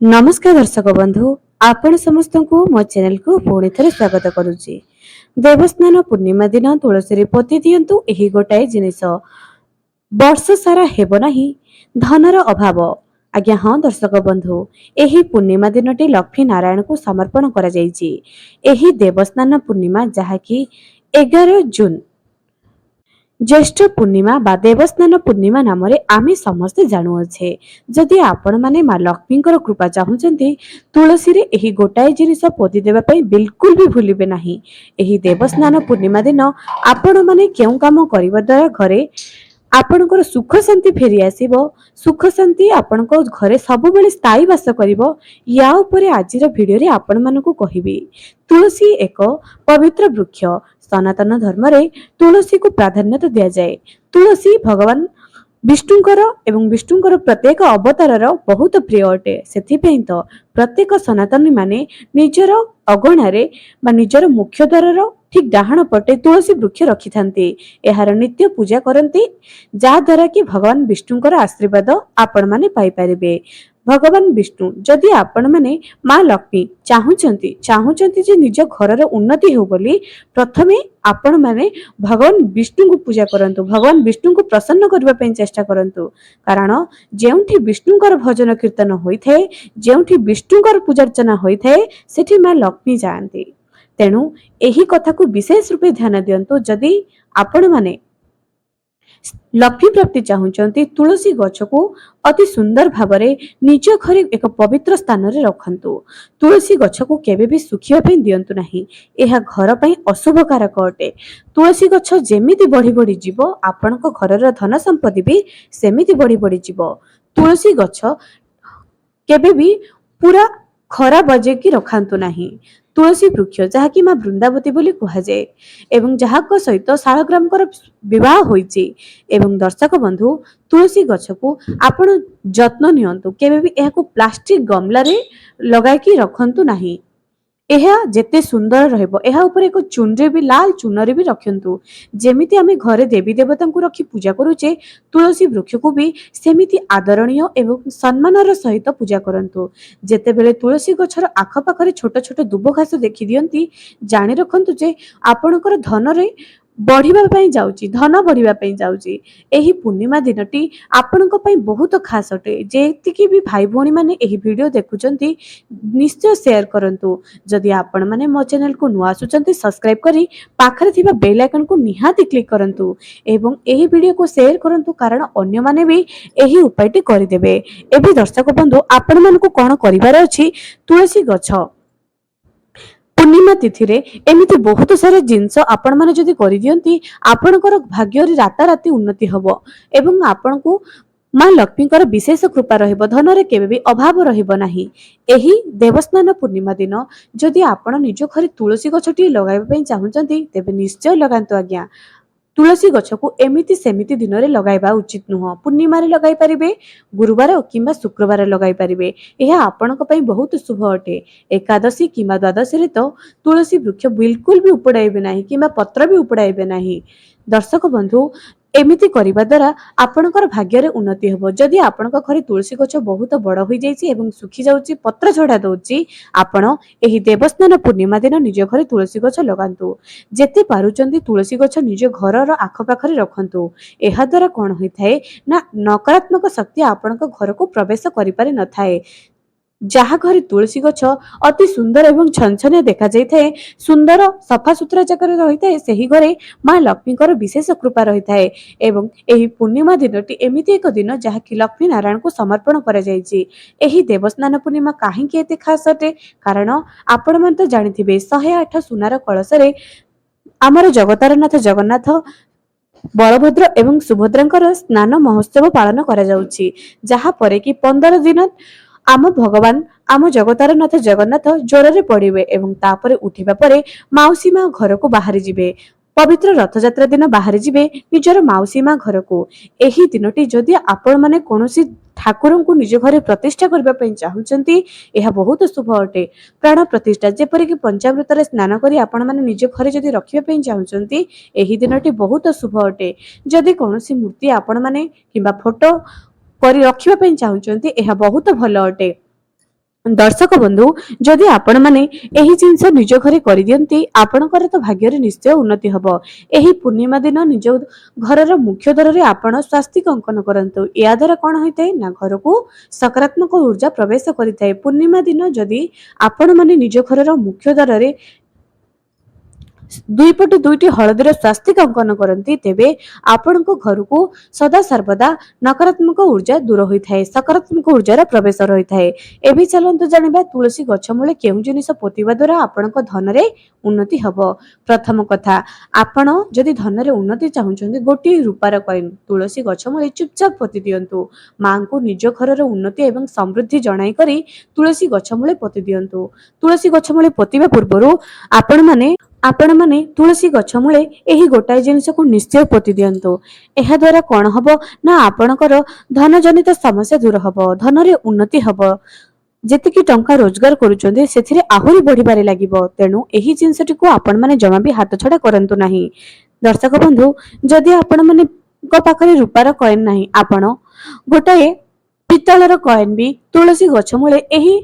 नमस्कार दर्शक बंधु आपण समस्त को मो चैनल को पुणी थे स्वागत करुच्ची। देवस्नान पूर्णिमा दिन तुलसी पोती दिंतु यही गोटाए जिनिस वर्ष सारा हेब नाही धनर अभाव। आज्ञा हाँ दर्शक बंधु यही पूर्णिमा दिनटी लक्ष्मी नारायण को समर्पण करा जायछि। एही देवस्नान पूर्णिमा जहाँकि 11 जून ज्येष्ठ पूर्णिमा बा देवस्नान पूर्णिमा नाम आमे समस्ते जानुअछे। जदि आपण माने मां लक्ष्मींकर कृपा चाहुचंती तुलसी रे एही गोटाए जिनिस पोती देबा पई बिल्कुल भी भूलिबे नाही। एही देवस्नान पूर्णिमा दिन आपण माने केउ काम करिबा द्वारा घरे आपणकर सुख शांति फेरी आसीबो। सुख शांति आपणको घरे सब बेले स्थायी वास करिवो। या उपरे आजिर वीडियो रे आपण मानको कहिबी तुलसी एक पवित्र वृक्ष। सनातन धर्म रे तुलसी को प्राधान्यता दिया जाए। तुलसी भगवान विष्णुंकर एवं विष्णुंकर प्रत्येक अवतार बहुत प्रिय अटे। सेथिपई तो प्रत्येक सनातनी माने निजर अगणारे बा निजर मुख्य द्वार ठीक डाहाण पटे तुलसी वृक्ष रखि थांती। एहार नित्य पूजा करती जा द्वारा कि भगवान विष्णुंकर आशीर्वाद आपण माने पाई परिबे। भगवान विष्णु जदि आपण माने मां लक्ष्मी चाहुचंती जे निज घरर उन्नति हो बोली प्रथमे आपण माने भगवान विष्णु को पूजा करंतु। भगवान विष्णु को प्रसन्न करबा पई चेष्टा करंतु। कारण जेउठी विष्णुंकर भजन कीर्तन होइथे जेउठी विष्णुंकर पूजा अर्चना होइथे सेठी मां लक्ष्मी जाआंती। तेणु एही कथा को विशेष रूपे ध्यान दियंतु। जदि आपण माने लक्ष्मी प्राप्ति चाहुचंती तुलसी गछ को अति सुंदर भावरे निज घरे एक पवित्र स्थान रे रखंतु। तुलसी गछ को केबे भी सुखिया पे दियंतु नाही। एहा घर पई अशुभ कारक अटे। तुलसी गछ जेमिति बढ़ी बढ़ी जीवो आपणको घरर धन संपत्ति भी सेमिति बढ़ी बढ़ी जीवो। तुलसी गछ केबे भी पूरा खरा बजे की रखांतु नाही। तुलसी वृक्ष जहाँकि मां वृंदावती बोली कहा जाए एवं जहाक सहित शालग्रामकर विवाह होइछि। एवं दर्शक बंधु तुलसी गछ को आपण जत्न नियंतु। केबे भी एहाको प्लास्टिक गमला रे लगाई की रखंतु नाही। एहा जेते सुंदर रहबो एहा ऊपर एक चुनरी भी लाल चुनरी भी रखंतु। जेमिति आमे घरे देवी देवता को रखी पूजा करूचे तुलसी वृक्ष को भी सेमिति आदरणीय एवं सम्मानर सहित पूजा करंतु। जेते बेले तुलसी गछर आख पाखरे छोट छोट दुब घास देखि दियंती जानि रखंतु जे आपणकर धन रे बढ़िबा पई जाउची धन बढ़िबा पई जाउची। एही पूर्णिमा दिनटी आपणको पई बहुत खास अटे। जेतिकी भी भाई भौणी माने एही वीडियो देखुचंती निश्चय शेयर करंतु। जदि आपण माने मो चैनल को नुआ आसुचंती सब्सक्राइब करी पाखरे थिबा बेल आइकन को निहाती क्लिक करंतु एवं एही वीडियो को शेयर करंतु कारण अन्य माने भी एही उपायटी करि देबे। एबे दर्शक बंधु आपण मानको कोन करिवार अछि तुलसी गछ पूर्णिमा तिथि रे एमिति बहुत सारा जिंस आपण माने जदि करि दियंती आपणकर भाग्य रे राता राती उन्नति हबो एवं आपण को मां लक्ष्मीकर विशेष कृपा रहिबो। धन रे केबे भी अभाव रहिबो नाही। एही देवस्नान पूर्णिमा दिन जदि आपण निज घरे तुलसी गछटी लगाइबा पई चाहुचंती तेबे निश्चय लगांतु। आज्ञा तुलसी गछ को एमिति सेमिति दिन रे लगाइबा उचित नुह। पूर्णिमा रे लगाई परिबे गुरुवार किंबा शुक्रवार लगाई परिबे। एहा आपणक पई बहुत शुभ अटे। एकादशी किंबा द्वादशी रे तो तुलसी वृक्ष बिल्कुल भी उपड़ाइबे नाही किंबा पत्र भी उपड़ाइबे नाही। दर्शक बंधु एमिति करिबा द्वारा आपणकर भाग्य रे उन्नति हबो। जदि आपणक घरे तुलसी गछ बहुत बड़ होई जाईछि एवं सुखी जाउछि पत्र झड़ा दउछि आपण एही देवस्नान पूर्णिमा दिन निज घरे तुलसी गछ लगांतु। जेते पारुचंती तुलसी गछ निज घरर आख पाखरे रखंतु। एहा द्वारा कोन होइथाय ना नकारात्मक शक्ति आपणक घर को प्रवेश करि पारि न थाए। जहा घरे तुलसी गछ अति सुंदर एवं छनछनिया देखा जाय थाए सुंदर सफा सुतरा जगह रही थाए सेही घरे मां लक्ष्मीकर विशेष कृपा रही थाए। एवं एही पूर्णिमा दिनटी एमिति एक दिन जहा कि लक्ष्मी नारायण को समर्पण करा जायछि। एही देवस्नान पूर्णिमा काहेकि एते खास अटे कारण आपण मन तो जानिथिबे 108 सुनार कलश रे आमर जगतारनाथ जगन्नाथ बलभद्र एवं सुभद्रांकर स्नान महोत्सव पालन करा जाउछि। जहा परे कि 15 दिन आम भगवान आम जगतारनाथ जगन्नाथ ज्वर रे पड़िबे एवं तापरे उठिबा परे माउसी मां घर को बाहरी जिबे। पवित्र रथ यात्रा दिन बाहरी जिबे निजर माउसी मां घर को। एही दिनटी जदि आपण माने कोनोसी ठाकुर को निज घरे प्रतिष्ठा करबा पई चाहुचंती एहा बहुत शुभ अटे। प्राण प्रतिष्ठा जेपरि कि पंचामृत रे स्नान करी आपण माने निज घरे जदि रखिबा पई चाहुचंती एही दिनटी बहुत शुभ अटे। जदि कोनोसी मूर्ति आपण माने किबा फोटो करी रखिबा पई चाहुचंती एहा बहुत भलो अटे। दर्शक बंधु जदि आपण माने एही जिंस निज घरे करि दियंती आपणकर तो भाग्य निश्चय उन्नति हबो। एही पूर्णिमा दिन निज घरर मुख्य द्वार रे आपण स्वास्तिक अंकन करंतु। या द्वारा कोन होइतै ना घर को सकारात्मक ऊर्जा प्रवेश करितै। पूर्णिमा दिन जदि आपण माने निज घरर मुख्य द्वार रे दुई पटे दुईटी हलदीर स्वास्तिक अंकन करती तेबे आपण घर को सदा सर्वदा नकारात्मक ऊर्जा दूर होता है, सकारात्मक ऊर्जार प्रवेश रही है। एवं चलतु जाना तुलसी गछ मूले केउ जिनिस पोतिबा द्वारा आपण धन रे उन्नति हब। प्रथम कथा आपण जदि धन रे उन्नति चाहते गोटे रूपार कॉइन तुलसी गछ मूले चुपचाप पोति दियंतु। मां को निज घरर उन्नति एवं समृद्धि जणाई करी तुलसी गछ मूले पोति दियंतु। तुलसी गछ मूले पोतिबा पूर्वरु आपण माने तुलसी गछ मूले एही गोटाए जिनिस को निश्चय पोति दियंतु। एहा द्वारा कोन हबो ना आपणकर धन जनित समस्या दूर हबो, धन रे उन्नति हबो। जेतिकी टंका रोजगार करूचंदे सेथिरे आहुरी बढ़िबारे लागिबो। तेनु एही जिनिसटी को आपण माने जमा भी हाथ छडा करंतु नाही। दर्शक बंधु जदि आपण माने को पाखरे रूपार कॉइन नाही, आपण गोटाए पितलर कॉइन भी तुलसी गछ मूले एही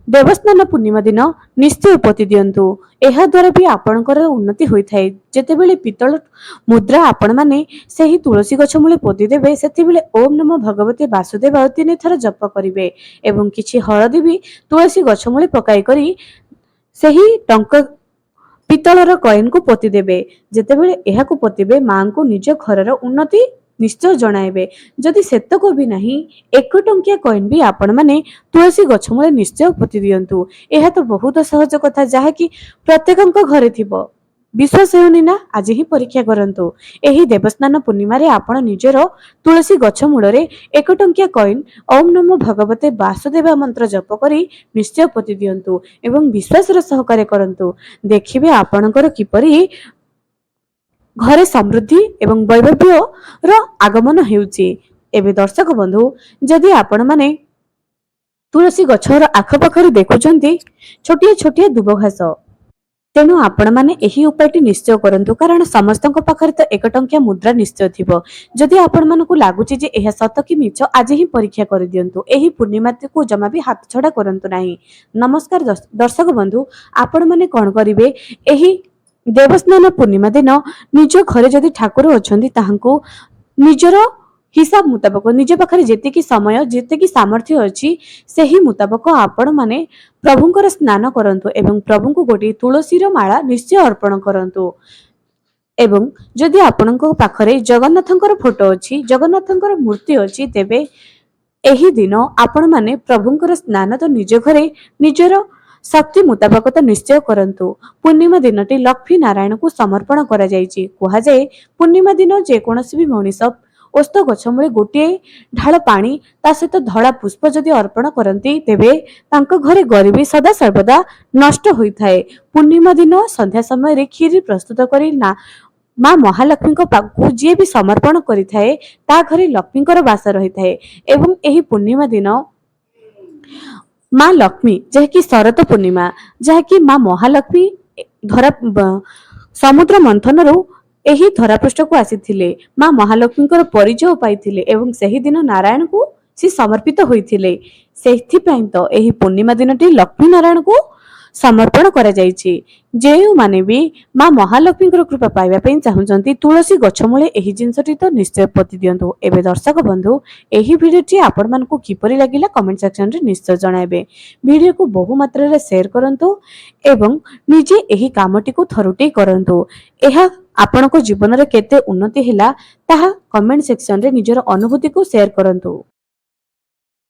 देवस्नान पूर्णिमा दिन निश्चय पोति दियंतु। एहा द्वारा भी आपणकर उन्नति होइथाय। जेतेबेले पितल मुद्रा आपण माने सेही तुलसी गछ मूले पोति देबे सेतेबेले ओम नमो भगवते वासुदेवाय 3 थर जप करिवे एवं किछि हळदी भी तुलसी गछ मूले पकाई करी सेही टंका पितलर कॉइन को पोति देबे। जेतेबेले एहा को पोतिबे मां को निज घरर उन्नति निश्चय जणाइबे। जदि सेतक भी नाही 1 टंकिया कॉइन भी आपण माने तुलसी गछ मूले निश्चय पोति दियंतु। एहा तो बहुत सहज कथा जहा कि प्रत्येकक घरे थिबो। विश्वास हेउनी ना आज ही परीक्षा करंतु। एही देवस्नान पूर्णिमा रे आपण निजरो तुलसी गछ मूलरे 1 टंकिया कॉइन ओम नमो भगवते वासुदेव मंत्र जप करी निश्चय पोति दियंतु एवं विश्वास र सहकार्य करंतु। देखिबे आपणकर किपरि घरे समृद्धि एवं वैभव्य र आगमन हेउची। एबे दर्शक बंधु जदि आपण माने तुलसी गछर आखपाखरे देखुचंती छोटिया छोटिया दुब घास, तेणु आपण माने एही उपायटी निश्चय करंतु। कारण समस्तक पाखरे तो 1 टंकिया मुद्रा निश्चय थिबो। जदि आपण मानकु लागुची जे एहा सत कि मिछ आज ही परीक्षा कर दियंतु। एही पूर्णिमा को जमा भी हाथ छडा करंतु नाही। नमस्कार दर्शक बंधु आपण माने कोन करिवे एही देवस्नान पूर्णिमा दिन निज घरे जदि ठाकुर अछंती ताहांको निजर हिसाब मुताबक निज पाखरे जेतिकी समय जेतिकी सामर्थ्य अछि सेही मुताबक आपण माने प्रभुंकर स्नान करंतु एवं प्रभुंको गोटी तुलसीर माला निश्चय अर्पण करंतु। एवं जदि आपणको पाखरे जगन्नाथंकर फोटो अछि, जगन्नाथंकर मूर्ति अछि, तेबे एही दिन आपण माने प्रभुंकर स्नान तो निज घरे निजर शक्ति मुताबक तो निश्चय करंतु। पूर्णिमा दिनटी लक्ष्मी नारायण को समर्पण करा जायछि। कुहा जाय पूर्णिमा दिन जे कोनोसी भी मनीष ओस्त गछ मूले गोटे ढाल पानी ता सहित धड़ा पुष्प जदि अर्पण करंती तेबे तांको घरे गरीबी सदा सर्वदा नष्ट होइथाय। पूर्णिमा दिन संध्या समय रे खीर प्रस्तुत करी ना मां महालक्ष्मी को पाखु जे भी समर्पण करिथाय ता घरे लक्ष्मीकर वास रहिथाय। एवं एही पूर्णिमा दिन मां लक्ष्मी जहाँकि शरत पूर्णिमा जहाँकि मां महालक्ष्मी धरा समुद्र मंथन रो एही धरापृष्ठ को आसीथिले। मां महालक्ष्मी परिचय पाइथिले एवं सही दिन नारायण को सी समर्पित होइथिले। सेथि पई तो एही पूर्णिमा दिनटी लक्ष्मी नारायण को समर्पण करा जायछि। जेउ माने भी मां महालक्ष्मी कृपा पाइबा पई चाहुचंती तुलसी गछ मूले एही जिंसटी तो निश्चय पोति दियंतु। एबे दर्शक बंधु एही वीडियोटी आपण मानकु किपरि लागिला कमेंट सेक्शन रे निश्चय जणाइबे। वीडियो को बहु मात्रा रे शेयर करंतु एवं निजे एही कामटी को थरुटी करंतु। एहा आपनको जीवन रे केते उन्नति हिला ताहा कमेंट सेक्शन रे निजर अनुभूति को शेयर करंतु।